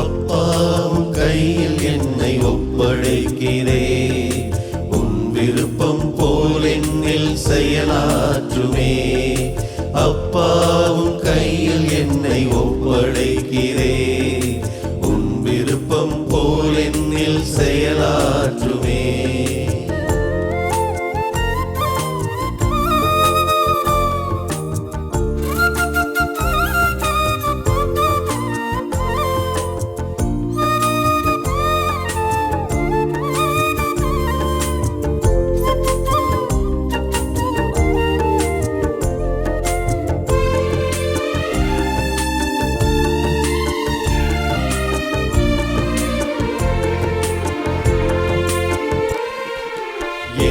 அப்பாவும் கையில் என்னை ஒப்படைக்கிறேன். உன் விருப்பம் போல் என்னில் செயலாற்றுமே. அப்பாவும் கையில் என்னை ஒப்படைக்கிறேன். உன் விருப்பம் போல் என்னில் செயலாற்றுமே.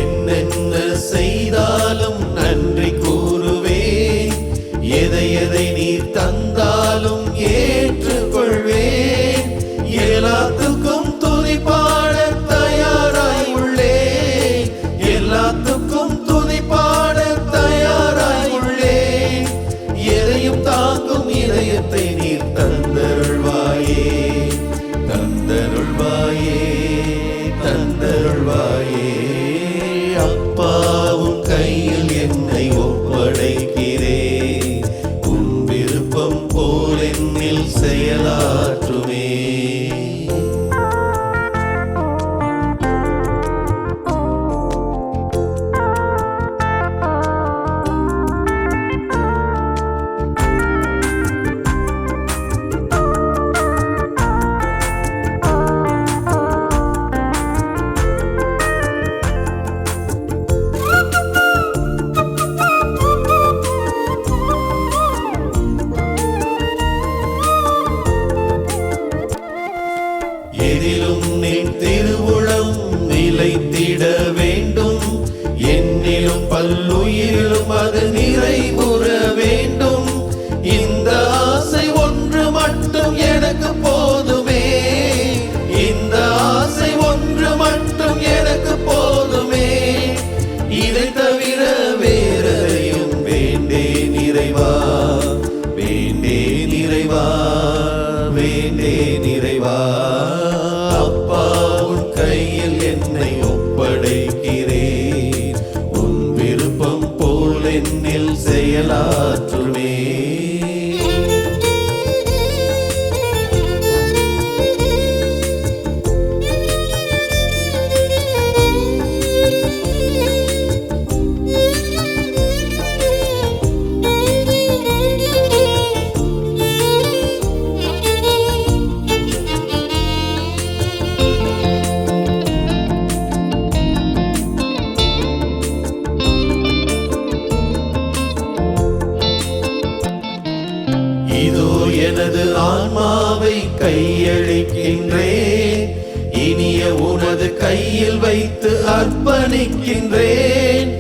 என்னென்ன செய்தாலும் நன்றி கூறுவேன். எதை எதை நீர் தந்தாலும் ஏற்றுக்கொள்வேன். எல்லாத்துக்கும் துதி பாட தயாராய் உள்ளேன். எல்லாத்துக்கும் துதி பாட தயாராய் உள்ளேன். எதையும் தாங்கும் இதயத்தை நீர் தந்தருள்வாயே, தந்தருள்வாயே, தந்தருள்வாயே. அப்பாவும் கையில் என்னை ஒப்படைக்கிறேன். உன் விருப்பம் போல் என்னில் செயலாற்றுமே. எதிலும் நின் திருவுளம் நிலைத்திட வேண்டும். என்னிலும் பல்லுயிரிலும் அது நிறைவுற வேண்டும். இந்த ஆசை ஒன்று மட்டும் எனக்கு போதுமே. இந்த ஆசை ஒன்று மட்டும் எனக்கு போதுமே. இதை தவிர வேறெதையும் வேண்டேன் இறைவா, வேண்டேன் இறைவா, வேண்டேன் இறைவா. அப்பாவும் கையில் என்னை ஒப்படைக்கிறேன். உன் விருப்பம் போல் என்னில் செயலாற்றுமே. இதோ எனது ஆன்மாவை கையளிக்கின்றேன். இனிய உனது கையில் வைத்து அர்ப்பணிக்கின்றேன்.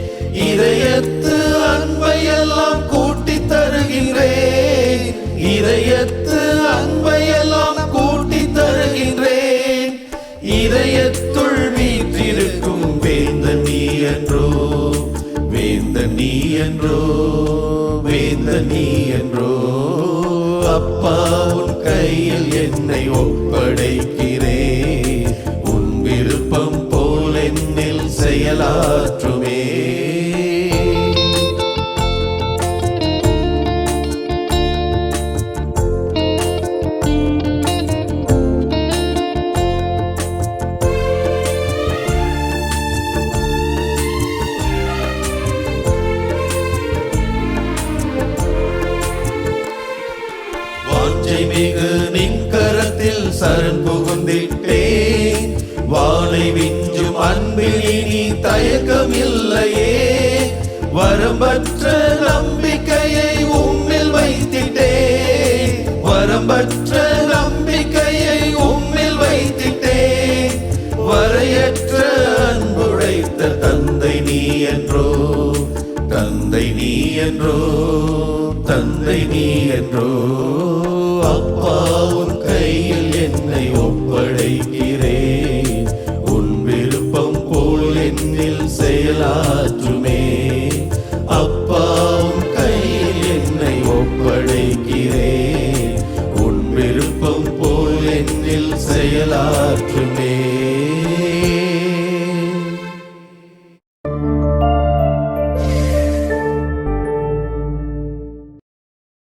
இதயத்து அன்பையெல்லாம் கூட்டி தருகின்றேன். இதயத்து அன்பையெல்லாம் கூட்டி தருகின்றேன். இதயத்துள் வீற்றிருக்கும் வேந்தன் நீ என்றோ, வேந்தன் நீ என்றோ, வேந்தன் நீ என்றோ. அப்பா உன் கையில் என்னை ஒப்படைக்கிறேன். உன் விருப்பம் போல் என்னில் செயலாற்றுமே. மிகு நின் கரத்தில் சரண் புகுந்திட்டேன். வானை விஞ்சும் அன்பில் இனி தயக்கம் இல்லையே. வரம்பற்ற நம்பிக்கையை உம்மில் வைத்திட்டேன். வரம்பற்ற நம்பிக்கையை உம்மில் வைத்திட்டேன். வரையற்ற அன்புடைத்த தந்தை நீ என்றோ, தந்தை நீ என்றோ, தந்தை நீ என்றோ. அப்பா உன் கையில் என்னை ஒப்படைக்கிறேன். உன் விருப்பம் போல் என்னில் செயலாற்றுமே. அப்பா உன் கையில் என்னை ஒப்படைக்கிறேன். உன் விருப்பம் போல் என்னில் செயலாற்றுமே.